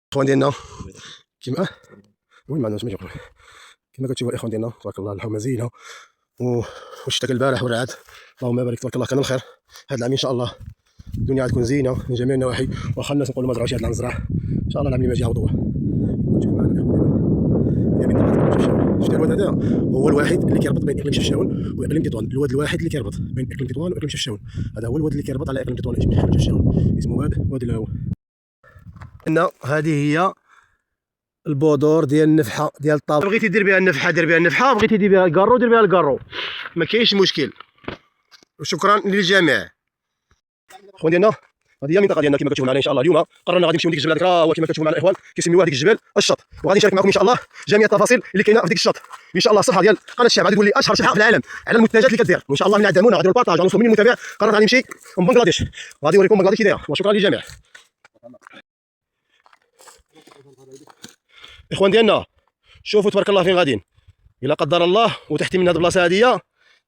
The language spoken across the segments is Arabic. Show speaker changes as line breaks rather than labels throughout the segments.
الاخوان ديالنا كيما المهم ما عندناش ما يقول كما كتشوفوا الاخوان ديالنا تبارك الله الحومه زينه والشتاء البارح والرعد اللهم بارك تبارك الله كان الخير. هذا العام ان شاء الله الدنيا غتكون زينه من جميع النواحي، واخا الناس نقولوا ما زرعوش هذا العام زرع ان شاء الله العام اللي ما يجي يعوضوه. كتشوفوا معنا الاخوان ديالنا هي منطقه شفشاون. شفتوا الواد هذا هو الواحد اللي كيربط بين اقليم شفشاون واقليم تطوان، الواد الواحد اللي كيربط بين اقليم تطوان واقليم شفشاون، هذا هو الواد اللي كيربط على اقليم تطوان اقليم شفشاون، اسمه واد الهو. ان هذه هي البودور ديال النفحه ديال الطابق. بغيتي دير بها النفحه دير بها النفحه، بغيتي دير بها الكارو دير بها الكارو، ما كاينش مشكل. وشكرا للجميع اخوان ديالنا. هذه هي المنطقه ديالنا كما كتشوفوا معنا ان شاء الله. اليوم قررنا غادي نمشيو لديك الجبل هذيك راه هو كما كتشوفوا معنا الاخوان كيسميوها هذيك الجبل الشط، وغادي نشارك معكم ان شاء الله جميع التفاصيل اللي كاينه في ديك الشط ان شاء الله. الصفحه ديال قناه الشعب غادي تولي اشهر صفحه في العالم على المنتجات اللي كدير، وان شاء الله من عدمونا غادي البارطاج غنوصلوا من المتابع. قررت غادي نمشي من بنغلاديش غادي نوريكم بنغلاديش كي دايره. وشكرا للجميع اخوان ديالنا. شوفوا تبارك الله فين غاديين. الا قدر الله وتحتي من هذه البلاصه هذه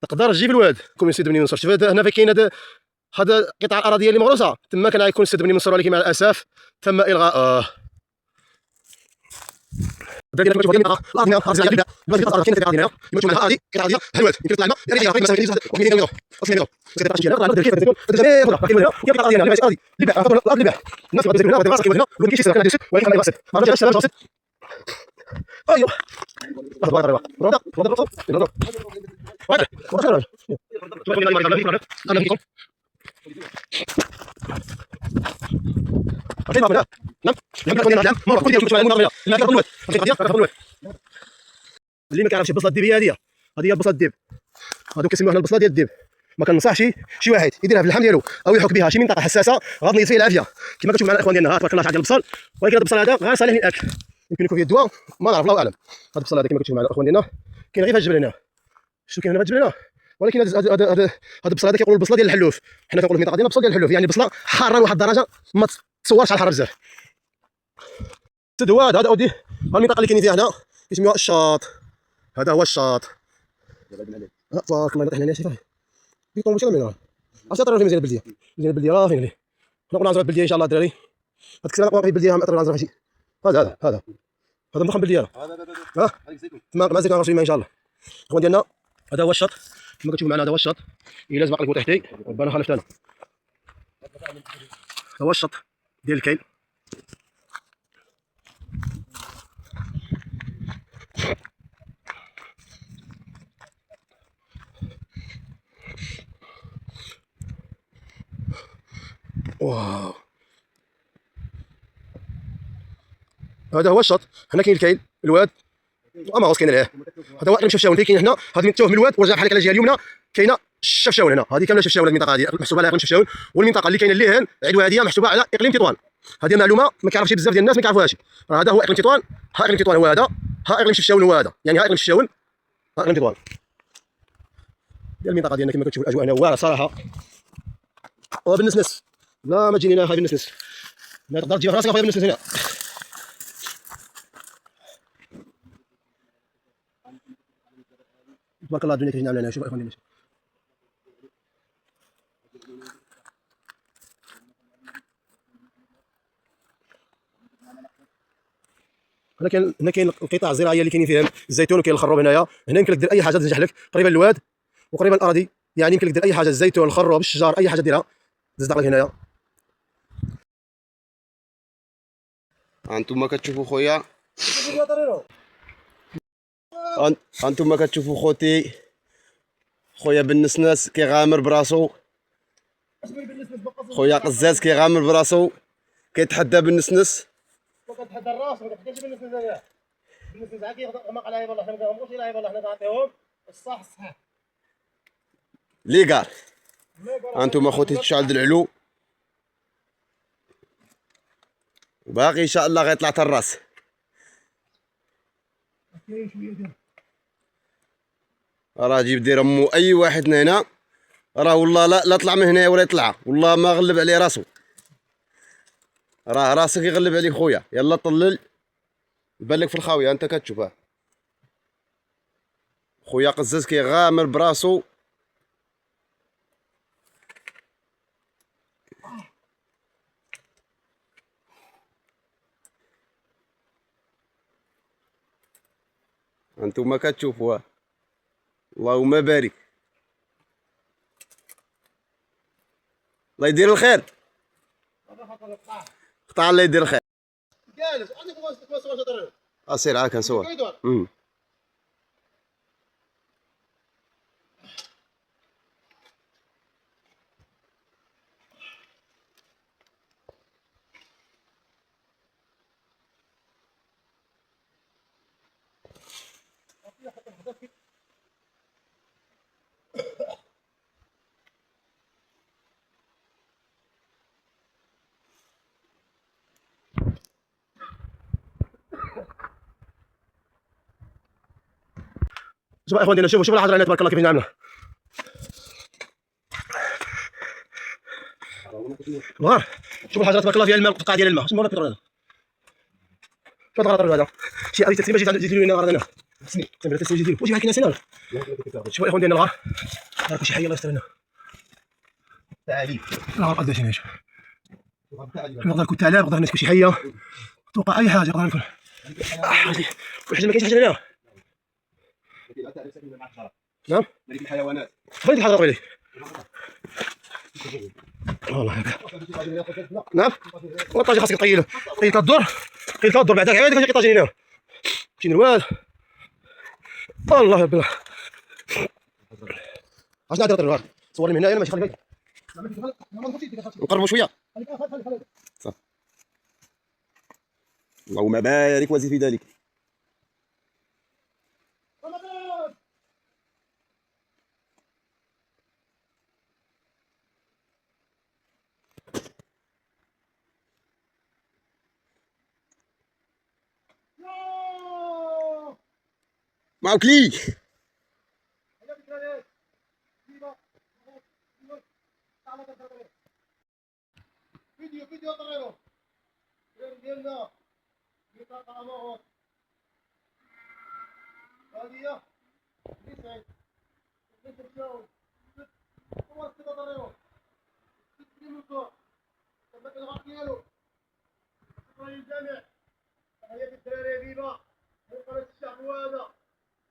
تقدر تجيب الواد كوم السيد بني منصور. شوف هنا فين كاين هذا قطع الاراضي اللي مغروسه تما كان غيكون السيد بني منصور، ولكن مع الاسف تم الغاء الارض كما كتشوفوا الارض ارض زراعيه بلاد الارض كاينه في الارض كما تشوفوا هذه قطعه ديال الواد يمكن تطلع الماء يعني هي مسافه 200 متر اصلا متر كتبقى تمشي هنا كيف كاين الارض ديالنا الارض ديال اللي باع الارض اللي باع الناس غادي هنا غادي راسك هنا ولكن كيشي كان يسد ولكن غادي راسك ما رجعش سلام راسك. ايوا الله تبارك الله اللي ما كيعرفش البصله الديبيه هذه هي البصله الديب، هادو كيسميوها البصله ديال الديب. ما كنصحش شي واحد يديرها في اللحم ديالو او يحك بها شي منطقه حساسه غادي فيه العافيه. كما كتشوفوا معنا الاخوان ديالنا تبارك الله ديال البصل، ولكن هذا البصل هذا غير صالح للاكل، يمكن يكون فيه الدواء ما نعرف الله اعلم. هذا البصل هذا كما كتشوفوا معنا الاخوان ديالنا كاين غير في الجبل هنا، شفتوا كاين هنا في الجبل هنا، ولكن هذا البصل هذا كيقولوا البصله ديال الحلوف، حنا كنقولوا في المنطقه ديالنا البصل ديال الحلوف، يعني البصله حاره لواحد الدرجه ما تصورش على الحاره بزاف. السدواد هذا اودي المنطقه اللي كاينين فيها هنا كيسميوها الشاط، هذا هو الشاط. تبارك الله يطيح لنا شي فاهم بيكون ماشي منها اش طرا فين مزيان البلديه مزيان البلديه راه فين لي حنا قلنا نزرعوا البلديه ان شاء الله الدراري. هذيك السنه باقي البلديه ما طرا نزرع شي. هذا مضخم بالديال ها مع الزيت غنرشي ان شاء الله. اخوان ديالنا هذا هو الشط كما كتشوفوا معنا، هذا هو الشط الا باقي البو تحتي ربنا خالفت انا. هذا هو الشط ديال الكيل. واو هذا هو الشط. هنا كاين الكيل الواد اماغوس كاين عليه. هذا هو اقليم شفشاون اللي كاين هنا، هذه توه من الواد ورجع بحال هكا على الجهه اليمنى كاينه شفشاون. هنا هذه كامله شفشاون، المنطقه هذه محسوبه على اقليم شفشاون، والمنطقه اللي كاينه اللي هنا عدوى هذه محسوبه على اقليم تطوان. هذه معلومه ما كيعرفش بزاف ديال الناس ما كيعرفوهاش. هذا هو اقليم تطوان، ها اقليم تطوان هو هذا، ها اقليم شفشاون هو هذا، يعني ها اقليم شفشاون ها اقليم تطوان. ديال المنطقه ديالنا كما كتشوفوا الاجواء هنا واعره صراحه وبالنسنس. لا ما تجيني هنا خايب بالنسنس، ما تقدر تجي في راسك اخويا بالنسنس هنا. تبارك الله الدنيا كاين عامله هنا. شوف اخواني هنا كاين القطاع الزراعيه اللي كاينين فيهم الزيتون وكاين الخروب. هنايا هنا يمكن لك دير اي حاجه تنجح لك قريبه للواد وقريبه للاراضي، يعني يمكن لك دير اي حاجه الزيتون الخروب الشجار اي حاجه ديرها تصدق لك هنايا.
انتم كتشوفوا خويا، انتم كتشوفوا خوتي خويا بالنسناس كيغامر براسو، خويا قزاز كيغامر براسو كيتحدى بالنسنس.
كتحدى الراس ما كتحداش بالنسنس هذا. بالنسنس عا كيغمق على والله حنا ما كنغمقوش على والله حنا كنعطيهم الصح الصحيح
لي كار. انتم اخوتي تشعل العلو وباقي ان شاء الله غيطلع حتى الراس. راه جيب دير امو اي واحد من هنا راه والله لا طلع من هنا ولا يطلع، والله ما غلب عليه راسو، راه راسك يغلب عليك خويا. يلا طلل بالك في الخاويه انت كتشوفه خويا قزاز كيغامر براسو. انتم كتشوفوها. اللهم بارك. الله يدير الخير. قطع الله يدير الخير.
جالس عندك صور تضرب.
اسير عا كنصور.
شوف يا اخوان ديالنا، شوفوا الحضره هنا تبارك الله كيف نعملها. نهار شوفوا الحضره تبارك الله فيها الماء، القطعه ديال الماء. شنو هذا البترول هذا؟ شوف هذا الغرض هذا شي هذه التسليمه جيت ديروا لنا غرض هنا. تسليم التسليم جيت واش معاك ناسين. شوفوا يا اخوان ديالنا الغار، راكم شي حي الله يستر لنا.
تعالي
الغار قداش هنا. نقدر نكون تعلاب، نقدر نكون شي حيه، توقع اي حاجه نقدر نكون. واحد ما كاينش حاجه هنا. نعم
ملك الحيوانات.
خليك الحضره قبيلي. والله هكا. نعم والطاجين خاصك تطيله. طيل الدور، طيل الدور بعدك عاد كتجي طاجين هنا. شي نروال. الله بالله. اش نهضر الغار؟ صورني من هنا ماشي خليك.
نقربوا شويه. صح. اللهم بارك وزد في ذلك. معك لي.
فيديو طريرو ديالنا يطلق على موت هذه يسعد نمشيو هو كذا طريرو نمشيو تبقى الغرب ديالو شكرا للجميع. تحية الدراري بيبا من قناة الشعب وهذا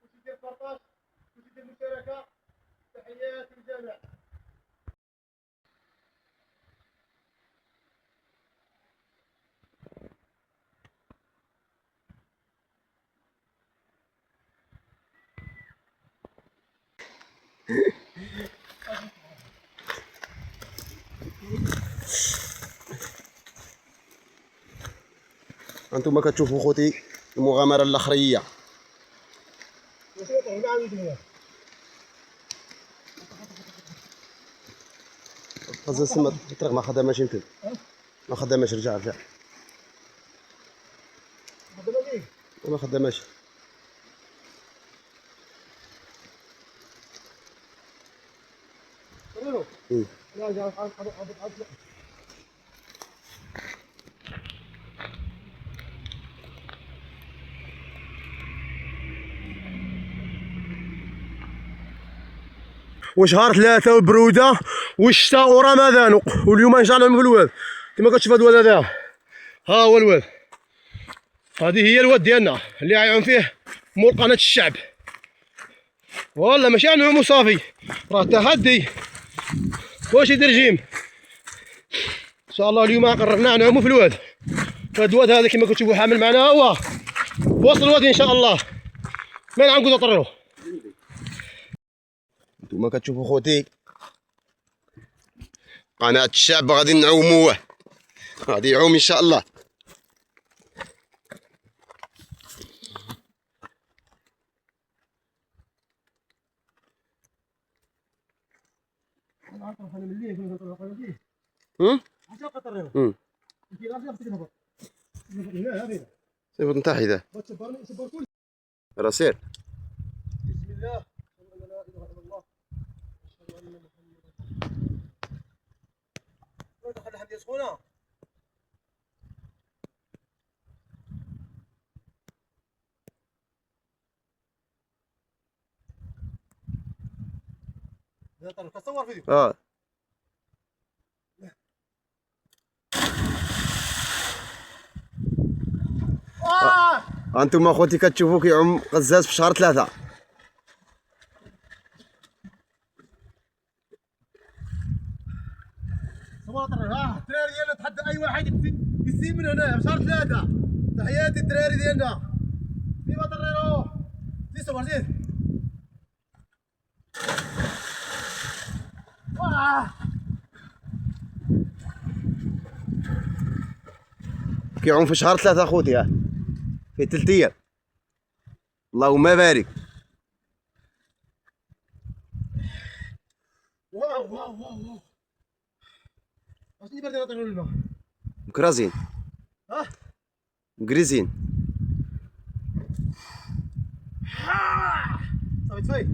وشي ديال البارطاج وشي ديال المشاركة. تحيات للجميع.
انتم كتشوفوا خوتي المغامره الاخريه. خاصة السما الطريق ما خداماش يمكن. ما خداماش. رجع ما خداماش.
وشهر 3 والبروده والشتاء ورمضان، واليوم ان شاء الله في الواد كما كتشوف هذا الواد هذا. ها هو الواد، هذه هي الواد ديالنا اللي غيعوم فيه مول قناه الشعب. والله ماشي غنعوم وصافي، راه تحدي واش يدير جيم. ان شاء الله اليوم قررنا نعومو في الواد. هذا الواد هذا كما كتشوفوا حامل معنا هو وسط الوادي ان شاء الله. ما نعاودو نطريو.
انتم كتشوفوا خوتي قناة الشعب غادي نعوموه، غادي يعوم ان شاء الله. سير نتاعي ذا راه سير.
بسم الله لا اله الا الله اشهد ان محمدا رسول الله. دخل لحد سخونه. لا طلع تصور فيديو.
انتم اخوتي كتشوفوا كيعوم قزاز في شهر 3.
الدراري ديالنا تحدى اي واحد يسيب من هنا في شهر 3. تحياتي الدراري ديالنا. فيما طريرو زيد صبر زيد.
كيعوم في شهر 3 اخوتي، في 3 ايام. اللهم بارك.
واو واو واو واو. اشني بردي نطيروا للماء.
مكرازين. مكريزين.
صافي تفايت.